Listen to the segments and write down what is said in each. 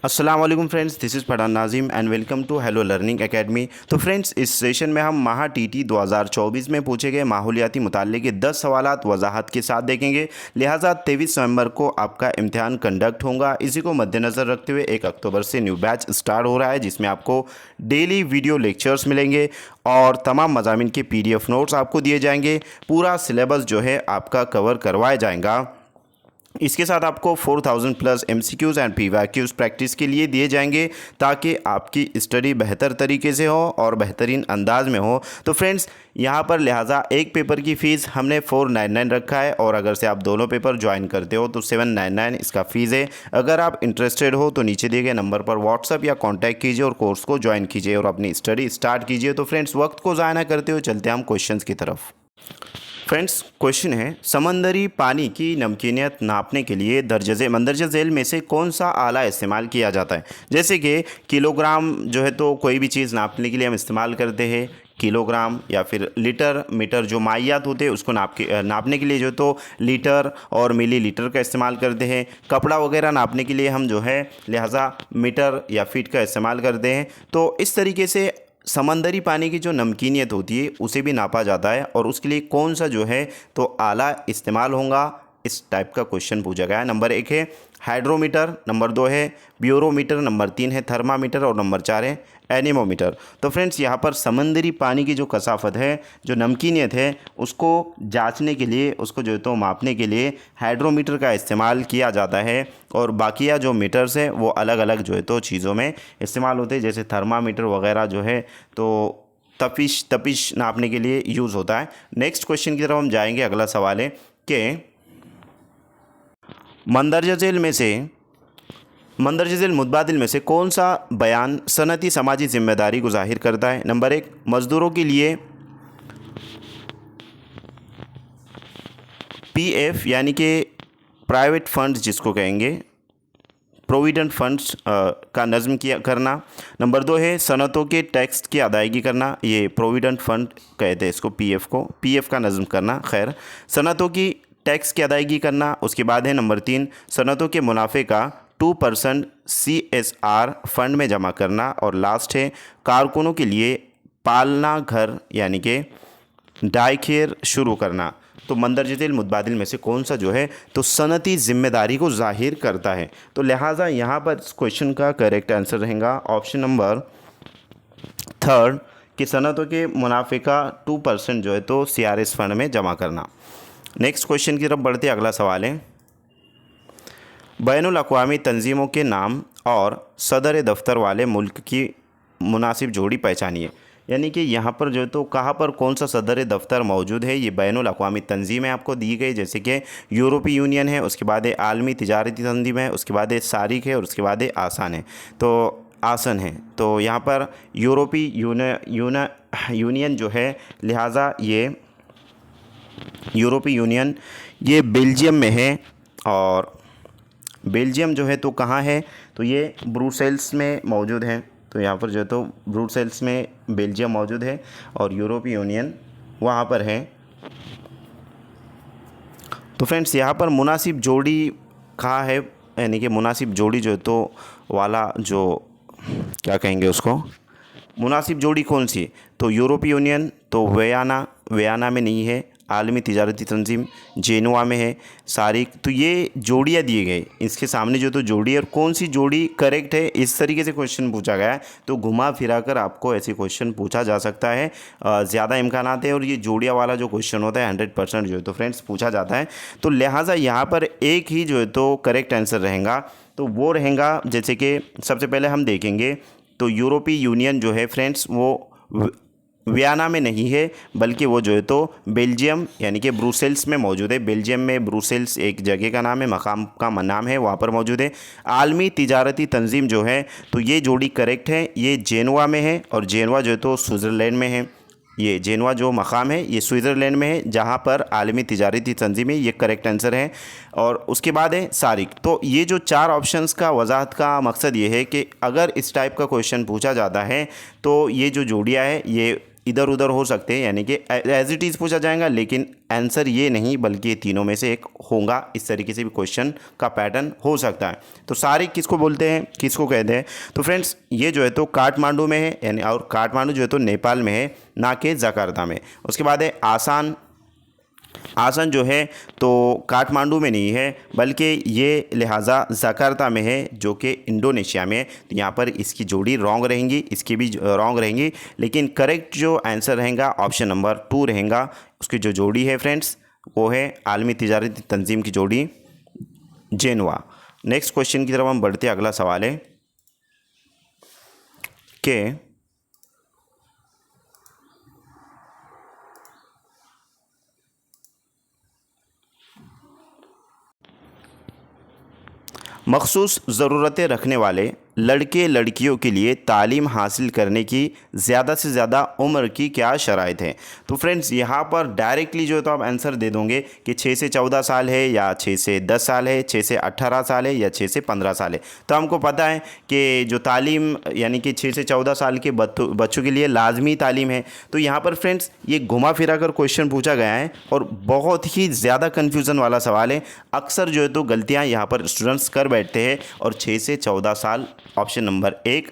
अस्सलाम वालेकुम friends, this is Pathan Nazim and welcome to hello learning academy. तो फ्रेंड्स, इस सेशन में हम माह टीटी 2024 में पूछे गए माहौलियाती मुताल्लिक़ के 10 सवालात वजाहत के साथ देखेंगे। लिहाजा 23 नवंबर को आपका इम्तिहान कंडक्ट होगा। इसी को मद्देनज़र रखते हुए 1 अक्टूबर से न्यू बैच स्टार्ट हो रहा है, जिसमें आपको डेली वीडियो लेक्चर्स मिलेंगे और तमाम मज़ामिन के PDF नोट्स आपको दिए जाएंगे। पूरा सिलेबस जो है आपका कवर करवाया जाएगा। इसके साथ आपको 4000+ MCQs एंड PYQs प्रैक्टिस के लिए दिए जाएंगे, ताकि आपकी स्टडी बेहतर तरीके से हो और बेहतरीन अंदाज में हो। तो फ्रेंड्स, यहाँ पर लिहाजा एक पेपर की फ़ीस हमने 499 रखा है, और अगर से आप दोनों पेपर ज्वाइन करते हो तो 799 इसका फ़ीस है। अगर आप इंटरेस्टेड हो तो नीचे दिए गए नंबर पर व्हाट्सअप या कॉन्टैक्ट कीजिए और कोर्स को ज्वाइन कीजिए और अपनी स्टडी स्टार्ट कीजिए। तो फ्रेंड्स, वक्त को ज़ाया ना करते हुए चलते हैं हम क्वेश्चन की तरफ। फ्रेंड्स, क्वेश्चन है, समंदरी पानी की नमकीनियत नापने के लिए मंदरजा झेल में से कौन सा आला इस्तेमाल किया जाता है। जैसे कि किलोग्राम जो है तो कोई भी चीज़ नापने के लिए हम इस्तेमाल करते हैं किलोग्राम, या फिर लीटर मीटर जो माइयात होते हैं उसको नापने के लिए जो तो लीटर और मिलीलीटर का इस्तेमाल करते हैं। कपड़ा वगैरह नापने के लिए हम जो है लिहाजा मीटर या फीट का इस्तेमाल करते हैं। तो इस तरीके से समंदरी पानी की जो नमकीनियत होती है उसे भी नापा जाता है, और उसके लिए कौन सा जो है तो आला इस्तेमाल होगा, इस टाइप का क्वेश्चन पूछा गया है। नंबर 1 है हाइड्रोमीटर, नंबर 2 है ब्यूरोमीटर, नंबर 3 है थर्मामीटर और नंबर 4 है एनीमोमीटर। तो फ्रेंड्स, यहाँ पर समंदरी पानी की जो कसाफत है, जो नमकीनियत है, उसको जांचने के लिए, उसको जो है तो मापने के लिए हाइड्रोमीटर का इस्तेमाल किया जाता है, और बाकिया जो मीटर्स है वो अलग अलग जो है तो चीज़ों में इस्तेमाल होते हैं। जैसे थर्मामीटर वगैरह जो है तो तपिश नापने के लिए यूज़ होता है। नेक्स्ट क्वेश्चन की तरफ हम जाएंगे। अगला सवाल है कि मंदरजा झेल मुतबादिल में से कौन सा बयान सनती समाजी जिम्मेदारी को ज़ाहिर करता है। नंबर 1, मज़दूरों के लिए PF यानी कि प्राइवेट फंड्स जिसको कहेंगे, प्रोविडेंट फंड्स का नज़म किया करना। नंबर 2 है सनतों के टैक्स की अदायगी करना, ये प्रोविडेंट फंड कहते हैं इसको, PF का नज़म करना। खैर, सनतों की टैक्स की अदायगी करना। उसके बाद है नंबर 3, सनतों के मुनाफे का 2% CSR फंड में जमा करना। और लास्ट है कारकुनों के लिए पालना घर यानी कि डाई केयर शुरू करना। तो मंदरजा झेल मुतबादिल में से कौन सा जो है तो सनती ज़िम्मेदारी को ज़ाहिर करता है। तो लिहाजा यहाँ पर इस क्वेश्चन का करेक्ट आंसर रहेगा ऑप्शन नंबर 3 कि सनतों के मुनाफे का 2% जो है तो CRS फंड में जमा करना। नेक्स्ट क्वेश्चन की तरफ बढ़ते अगला सवाल है, बैनुल अक़वामी तंजीमों के नाम और सदर दफ्तर वाले मुल्क की मुनासिब जोड़ी पहचानिए। यानी कि यहाँ पर जो है तो कहाँ पर कौन सा सदर दफ्तर मौजूद है। ये बैनुल अक़वामी तंजीमें आपको दी गई, जैसे कि यूरोपीय यूनियन है, उसके बाद आलमी तिजारती तंजीम है, उसके बाद सारिक है और उसके बाद आसन है। तो आसन है, तो यहाँ पर यूरोपीय यूनियन जो है, लिहाजा ये यूरोपीय यूनियन ये बेल्जियम में है। और बेल्जियम जो है तो कहाँ है, तो ये ब्रुसेल्स में मौजूद है। तो यहाँ पर जो है तो ब्रुसेल्स में बेल्जियम मौजूद है और यूरोपीय यूनियन वहाँ पर है। तो फ्रेंड्स, यहाँ पर मुनासिब जोड़ी कहाँ है, यानी कि मुनासिब जोड़ी जो है तो वाला जो क्या कहेंगे उसको, मुनासिब जोड़ी कौन सी, तो यूरोपीय यूनियन तो वियना में नहीं है, आलमी तिजारती तंजीम जेनुआ में है, सारिक। तो ये जोड़ियाँ दिए गए, इसके सामने जो तो जोड़ी है और कौन सी जोड़ी करेक्ट है, इस तरीके से क्वेश्चन पूछा गया है। तो घुमा फिरा कर आपको ऐसे क्वेश्चन पूछा जा सकता है, ज़्यादा इम्कान हैं। और ये जोड़ियाँ वाला जो क्वेश्चन होता है 100% जो है तो फ्रेंड्स पूछा जाता है। तो लिहाजा यहाँ पर एक ही जो है तो करेक्ट आंसर रहेगा, तो वो रहेगा, जैसे कि सबसे पहले हम देखेंगे तो यूरोपीय यूनियन जो है फ्रेंड्स वो वियना में नहीं है, बल्कि वो जो है तो बेल्जियम यानी कि ब्रुसेल्स में मौजूद है। बेल्जियम में ब्रुसेल्स एक जगह का नाम है, मकाम का नाम है, वहाँ पर मौजूद है। आलमी तिजारती तंजीम जो है तो ये जोड़ी करेक्ट है, ये जेनुआ में है, और जेनुआ जो है तो स्विट्ज़रलैंड में है। ये जेनुआ जो मकाम है ये स्विट्ज़रलैंड में है, जहाँ पर आलमी तिजारती तंजीम है, ये करेक्ट आंसर है। और उसके बाद है सारिक। तो ये जो 4 ऑप्शंस का वजाहत का मकसद ये है कि अगर इस टाइप का क्वेश्चन पूछा जाता है तो ये जो जोड़ियाँ है ये इधर उधर हो सकते हैं, यानी कि एज इट इज़ पूछा जाएगा, लेकिन आंसर ये नहीं बल्कि ये तीनों में से एक होगा। इस तरीके से भी क्वेश्चन का पैटर्न हो सकता है। तो सारिक किसको बोलते हैं, किसको कहते हैं? तो फ्रेंड्स ये जो है तो काठमांडू में है, यानी और काठमांडू जो है तो नेपाल में है, ना कि जकार्ता में। उसके बाद है आसान। आसन जो है तो काठमांडू में नहीं है बल्कि ये लिहाजा जकार्ता में है, जो कि इंडोनेशिया में है। तो यहाँ पर इसकी जोड़ी रॉन्ग रहेंगी, इसकी भी रॉन्ग रहेंगी, लेकिन करेक्ट जो आंसर रहेगा ऑप्शन नंबर 2 रहेगा। उसकी जो जोड़ी है फ्रेंड्स वो है आलमी तिजारती तंजीम की जोड़ी जेनवा। नेक्स्ट क्वेश्चन की तरफ हम बढ़ते हैं। अगला सवाल है कि मखसूस ज़रूरतें रखने वाले लड़के लड़कियों के लिए तालीम हासिल करने की ज़्यादा से ज़्यादा उम्र की क्या शराइत है? तो फ्रेंड्स यहाँ पर डायरेक्टली जो है तो आप आंसर दे दोगे कि 6 से 14 साल है, या 6 से 10 साल है, 6 से 18 साल है, या 6 से 15 साल है। तो हमको पता है कि जो तालीम यानी कि 6 से 14 साल के बच्चों के लिए लाजमी तालीम है। तो यहाँ पर फ्रेंड्स ये घुमा फिरा कर क्वेश्चन पूछा गया है और बहुत ही ज़्यादा कन्फ्यूज़न वाला सवाल है। अक्सर जो है तो गलतियाँ यहाँ पर स्टूडेंट्स कर बैठते हैं और 6 से 14 साल ऑप्शन नंबर 1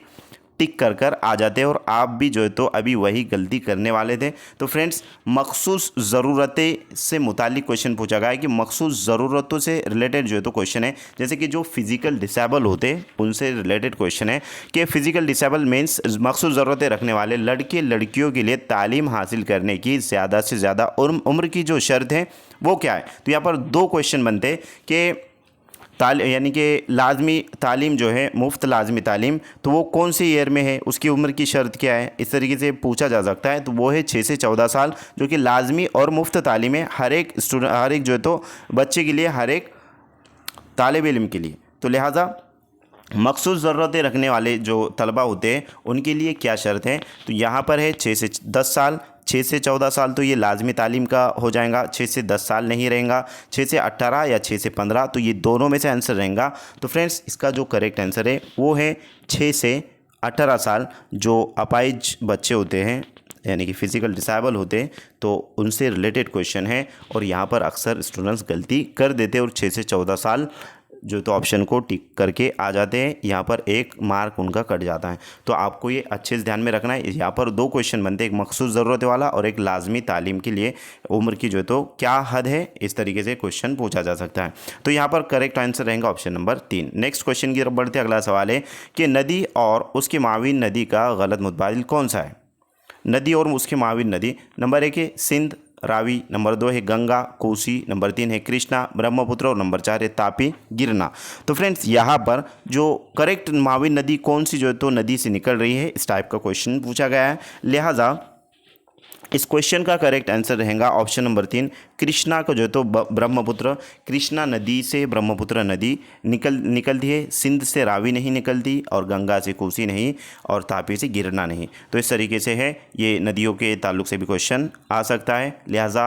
टिक कर कर आ जाते हैं, और आप भी जो है तो अभी वही गलती करने वाले थे। तो फ्रेंड्स मखसूस ज़रूरतें से मुतालिक क्वेश्चन पूछा गया है कि मखसूस ज़रूरतों से रिलेटेड जो है तो क्वेश्चन है, जैसे कि जो फिज़िकल डिसेबल होते हैं उनसे रिलेटेड क्वेश्चन है कि फिज़िकल डिसेबल मीन्स मखसूस ज़रूरतें रखने वाले लड़के लड़कियों के लिए तालीम हासिल करने की ज़्यादा से ज़्यादा उम्र की जो शर्त है वो क्या है? तो यहाँ पर 2 क्वेश्चन बनते हैं कि यानी कि लाजमी तालीम जो है, मुफ्त लाजमी तालीम, तो वो कौन सी ईयर में है, उसकी उम्र की शर्त क्या है, इस तरीके से पूछा जा सकता है। तो वो है 6 से 14 साल, जो कि लाजमी और मुफ्त तालीम है हर एक स्टूडेंट, हर एक जो है तो बच्चे के लिए, हर एक तालिब इल्म के लिए। तो लिहाजा मखसूस ज़रूरतें रखने वाले जो तलबा होते हैं उनके लिए क्या शर्त है? तो यहाँ पर है 6 से 10 साल, 6 से 14 साल तो ये लाजमी तालीम का हो जाएगा, 6 से 10 साल नहीं रहेगा, 6 से 18 या 6 से 15, तो ये दोनों में से आंसर रहेगा। तो फ्रेंड्स इसका जो करेक्ट आंसर है वो है 6 से 18 साल। जो अपाइज बच्चे होते हैं यानी कि फ़िज़िकल डिसेबल होते हैं तो उनसे रिलेटेड क्वेश्चन है, और यहाँ पर अक्सर स्टूडेंट्स गलती कर देते हैं और 6 से 14 साल जो तो ऑप्शन को टिक करके आ जाते हैं, यहाँ पर 1 मार्क उनका कट जाता है। तो आपको ये अच्छे से ध्यान में रखना है। यहाँ पर 2 क्वेश्चन बनते हैं, एक मखसूस ज़रूरत वाला और एक लाजमी तालीम के लिए उम्र की जो है तो क्या हद है, इस तरीके से क्वेश्चन पूछा जा सकता है। तो यहाँ पर करेक्ट आंसर रहेगा ऑप्शन नंबर 3। नेक्स्ट क्वेश्चन की तरफ बढ़ते हैं। अगला सवाल है कि नदी और उसके माविन नदी का गलत मुतबादिल कौन सा है? नदी और उसके माविन नदी, नंबर 1 है सिंध रावी, नंबर 2 है गंगा कोसी, नंबर 3 है कृष्णा ब्रह्मपुत्र, और नंबर 4 है तापी गिरना। तो फ्रेंड्स यहाँ पर जो करेक्ट माविन नदी कौन सी जो है तो नदी से निकल रही है, इस टाइप का क्वेश्चन पूछा गया है। लिहाजा इस क्वेश्चन का करेक्ट आंसर रहेगा ऑप्शन नंबर 3 कृष्णा को जो है तो ब्रह्मपुत्र, कृष्णा नदी से ब्रह्मपुत्र नदी निकलती है, सिंध से रावी नहीं निकलती, और गंगा से कोसी नहीं, और तापी से गिरना नहीं। तो इस तरीके से है, ये नदियों के ताल्लुक से भी क्वेश्चन आ सकता है। लिहाजा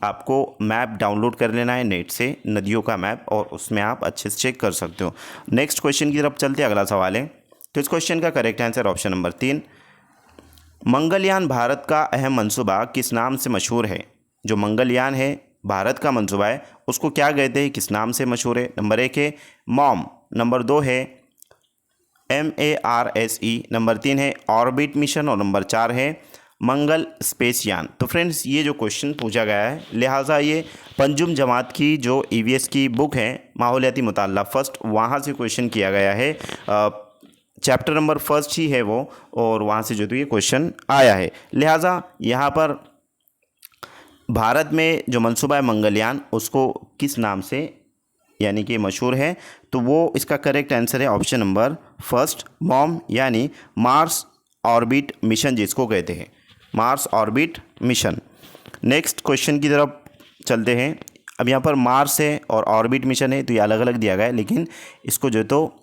आपको मैप डाउनलोड कर लेना है नेट से, नदियों का मैप, और उसमें आप अच्छे से चेक कर सकते हो। नेक्स्ट क्वेश्चन की तरफ चलते हैं। अगला सवाल है, तो इस क्वेश्चन का correct answer option number 3 Mangalyaan Bharat का अहम मंसूबा किस नाम से मशहूर है? जो मंगलयान है भारत का मंसूबा है उसको क्या कहते हैं, किस नाम से मशहूर है? नंबर 1 है मॉम, नंबर 2 है MARSE, नंबर 3 है ऑर्बिट मिशन, और नंबर 4 है मंगल स्पेसयान। तो फ्रेंड्स ये जो क्वेश्चन पूछा गया है, लिहाजा ये पंजुम जमात की जो EVS की बुक है माहौलियाती मुताल्ला फर्स्ट, वहाँ से क्वेश्चन किया गया है। चैप्टर नंबर 1 ही है वो, और वहाँ से जो तो ये क्वेश्चन आया है। लिहाजा यहाँ पर भारत में जो मंसूबा है मंगलयान उसको किस नाम से यानी कि मशहूर है? तो वो इसका करेक्ट आंसर है ऑप्शन नंबर 1 मॉम, यानी मार्स ऑर्बिट मिशन जिसको कहते हैं, Mars orbit mission. Next question की तरफ चलते हैं। अब यहाँ पर मार्स है और ऑर्बिट मिशन है, तो ये अलग अलग दिया गया है, लेकिन इसको जो है तो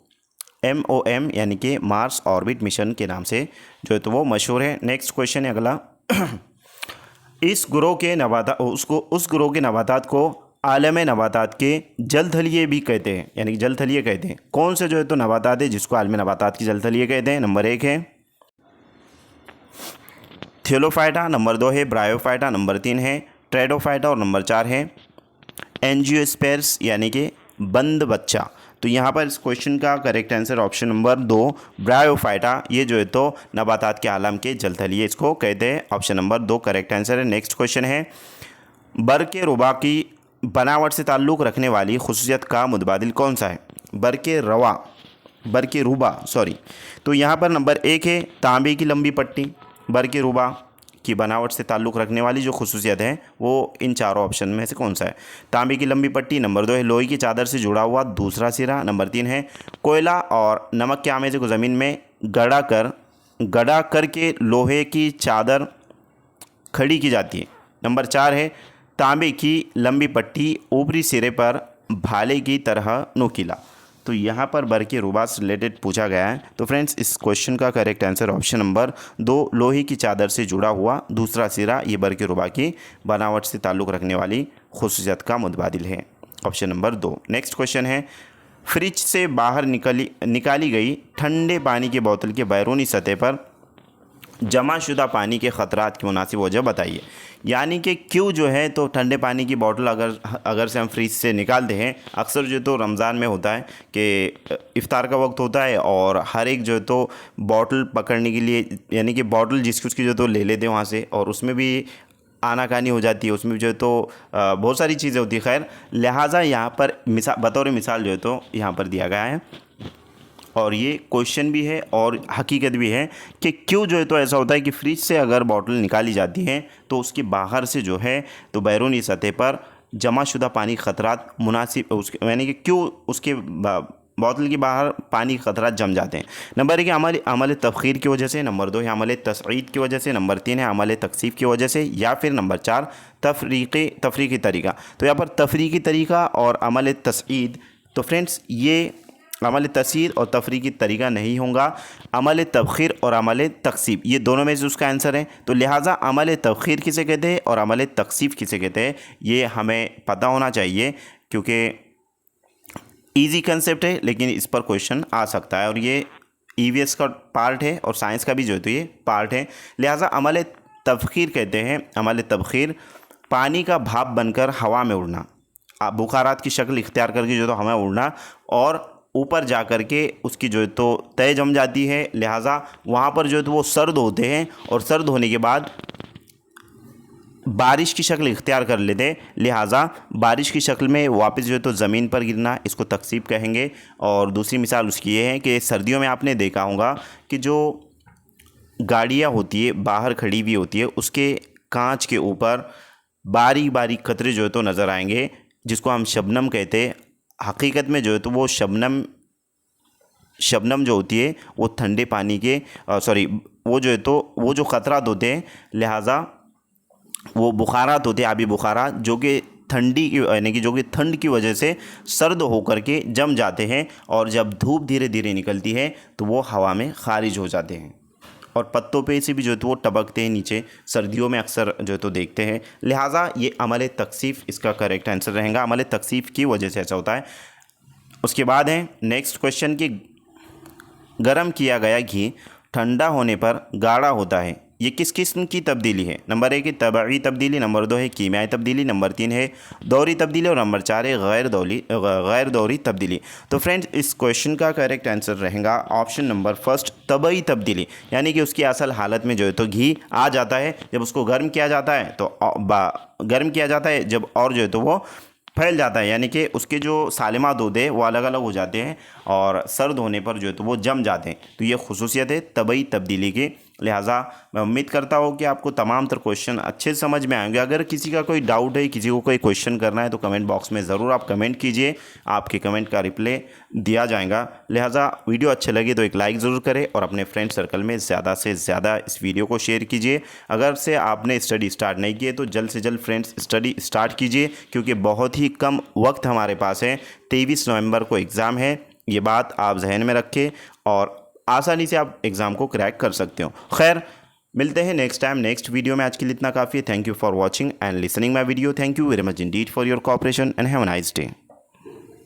MOM यानी कि मार्स ऑर्बिट मिशन के नाम से जो है तो वो मशहूर है। नेक्स्ट क्वेश्चन है अगला उस ग्रोह के नबातात को आलम नबातात के जलथलिए भी कहते हैं, यानी कि जलथलिए कहते हैं। कौन से जो है तो नबातात है जिसको आलम नबातात की जलथलिए कहते हैं? नंबर 1 है थियोलोफाइटा, नंबर 2 है ब्रायोफाइटा, नंबर 3 है ट्रेडोफाइटा और नंबर 4 है एंजियोस्पर्म्स यानी कि बंद बच्चा। तो यहाँ पर इस क्वेश्चन का correct answer option number 2 bryophyta, ये जो है तो नबातात के आलम के जलथलिए इसको कहते हैं। ऑप्शन नंबर 2 करेक्ट आंसर है। नेक्स्ट क्वेश्चन है बरके रुबा की बनावट से ताल्लुक़ रखने वाली खुसूसियत का मुतबादिल कौन सा है? बरके रुबा सॉरी। तो यहाँ पर नंबर 1 है तांबे की लंबी पट्टी। बरके रुबा की बनावट से ताल्लुक़ रखने वाली जो खुसूसियत है वो इन चारों ऑप्शन में से कौन सा है? तांबे की लंबी पट्टी, नंबर 2 है लोहे की चादर से जुड़ा हुआ दूसरा सिरा, नंबर 3 है कोयला और नमक के आमेजे को ज़मीन में गड़ा करके लोहे की चादर खड़ी की जाती है, नंबर 4 है तांबे की लंबी पट्टी ऊपरी सिरे पर भाले की तरह नुकीला। तो यहाँ पर बरके रुबा से रिलेटेड पूछा गया है। तो फ्रेंड्स इस क्वेश्चन का करेक्ट आंसर ऑप्शन नंबर 2 लोहे की चादर से जुड़ा हुआ दूसरा सिरा, ये बरके रुबा की बनावट से ताल्लुक़ रखने वाली खुसूसियत का मुतबादिल है, ऑप्शन नंबर 2। नेक्स्ट क्वेश्चन है फ्रिज से बाहर निकाली गई ठंडे पानी की बोतल के बैरूनी सतह पर जमाशुदा पानी के ख़तरात की मुनासिब वजह बताइए। यानी कि क्यों जो है तो ठंडे पानी की बोतल अगर से हम फ्रिज से निकालते हैं, अक्सर जो तो रमज़ान में होता है कि इफ़्तार का वक्त होता है और हर एक जो है तो बोतल पकड़ने के लिए यानी कि बोतल जिसकी उसकी जो तो ले लेते हैं वहाँ से, और उसमें भी आनाकानी हो जाती है, उसमें जो है तो बहुत सारी चीज़ें होती है। खैर लिहाजा यहाँ पर बतौर मिसाल जो है तो यहाँ पर दिया गया है, और ये क्वेश्चन भी है और हकीकत भी है कि क्यों जो है तो ऐसा होता है कि फ्रिज से अगर बॉटल निकाली जाती है तो उसके बाहर से जो है तो बैरूनी सतह पर जमाशुदा पानी ख़तरात मुनासिब उसके यानी कि क्यों उसके बोतल के बाहर पानी के ख़तरात जम जाते हैं। नंबर 1 अमल तफ़ख़ीर की वजह से, नंबर 2 है अमल तस्ईद की वजह से, नंबर 3 है अमल तकसीफ़ की वजह से, या फिर नंबर 4 तफरीक़ी तरीक़ा। तो यहाँ पर तफरीक़ी तरीक़ा और अमल तस्ईद, तो फ्रेंड्स ये अमल तस्ईद और तफरीक़ी तरीक़ा नहीं होगा, अमल तफ़ख़ीर और अमल तकसीफ़ ये दोनों में से उसका आंसर है। तो लिहाजा अमल तफ़ख़ीर किसे कहते हैं और अमल तकसीफ़ किसे कहते हैं ये हमें पता होना चाहिए, क्योंकि ईजी कंसेप्ट है लेकिन इस पर क्वेश्चन आ सकता है, और ये ईवीएस का पार्ट है और साइंस का भी जो है तो ये पार्ट है। लिहाजा अमल तफ़ख़ीर कहते हैं, अमल तफ़ख़ीर पानी का भाप बनकर हवा में उड़ना, बुखारात की शक्ल इख्तियार करके जो तो हवा में उड़ना और ऊपर जा कर के उसकी जो है तो तय जम जाती है। लिहाजा वहाँ पर जो है तो वो सर्द होते हैं और सर्द होने के बाद बारिश की शक्ल इख्तियार कर लेते हैं, लिहाजा बारिश की शक्ल में वापस जो है तो ज़मीन पर गिरना, इसको तकसीब कहेंगे। और दूसरी मिसाल उसकी ये है कि सर्दियों में आपने देखा होगा कि जो गाड़ियाँ होती है बाहर खड़ी हुई होती है उसके कांच के ऊपर बारीक बारीक कतरे जो है तो नज़र आएंगे, जिसको हम शबनम कहते हैं। हकीकत में जो है तो वो शबनम जो होती है वो ठंडे पानी के वो जो है तो वो जो ख़तरात होते हैं, लिहाजा वो बुखारात होते हैं, आबी बुखारात, जो कि ठंडी की यानी कि जो कि ठंड की वजह से सर्द होकर के जम जाते हैं, और जब धूप धीरे धीरे निकलती है तो वो हवा में खारिज हो जाते हैं और पत्तों पे से भी जो है तो वो टपकते हैं नीचे, सर्दियों में अक्सर जो है तो देखते हैं। लिहाजा ये अमल तकसीफ़ इसका करेक्ट आंसर रहेगा, अमल तकसीफ़ की वजह से ऐसा होता है। उसके बाद है नेक्स्ट क्वेश्चन कि गर्म किया गया घी ठंडा होने पर गाढ़ा होता है, ये किस किस्म की तब्दीली है? नंबर 1 है तबई तब्दीली, नंबर 2 है कीमियाई तब्दीली, नंबर 3 है दौरी तब्दीली और नंबर 4 है गैर दौरी तब्दीली। तो फ्रेंड्स इस क्वेश्चन का करेक्ट आंसर रहेगा ऑप्शन नंबर 1 तबई तब्दीली, यानी कि उसकी असल हालत में जो है तो घी आ जाता है, जब उसको गर्म किया जाता है जब और जो है तो वो फैल जाता है, यानी कि उसके जो सालिमात होते हैं वो अलग अलग हो जाते हैं और सर्द होने पर जो है तो वो जम जाते हैं। तो ये खुसूसियत है तबई तब्दीली की। लिहाजा मैं उम्मीद करता हूँ कि आपको तमाम तर क्वेश्चन अच्छे समझ में आएंगे। अगर किसी का कोई डाउट है, किसी को कोई क्वेश्चन करना है तो कमेंट बॉक्स में ज़रूर आप कमेंट कीजिए, आपके कमेंट का रिप्लाई दिया जाएगा। लिहाजा वीडियो अच्छे लगे तो एक लाइक ज़रूर करें और अपने फ्रेंड सर्कल में ज़्यादा से ज़्यादा इस वीडियो को शेयर कीजिए। अगर से आपने स्टडी स्टार्ट नहीं किए तो जल्द से जल्द फ्रेंड्स स्टडी स्टार्ट कीजिए, क्योंकि बहुत ही कम वक्त हमारे पास है। 23 नवंबर को एग्ज़ाम है, ये बात आप जहन में रखें और आसानी से आप एग्ज़ाम को क्रैक कर सकते हो। खैर मिलते हैं नेक्स्ट टाइम नेक्स्ट वीडियो में। आज के लिए इतना काफ़ी है। Thank you for watching and listening my video. Thank you very much Indeed for your cooperation and have a nice day.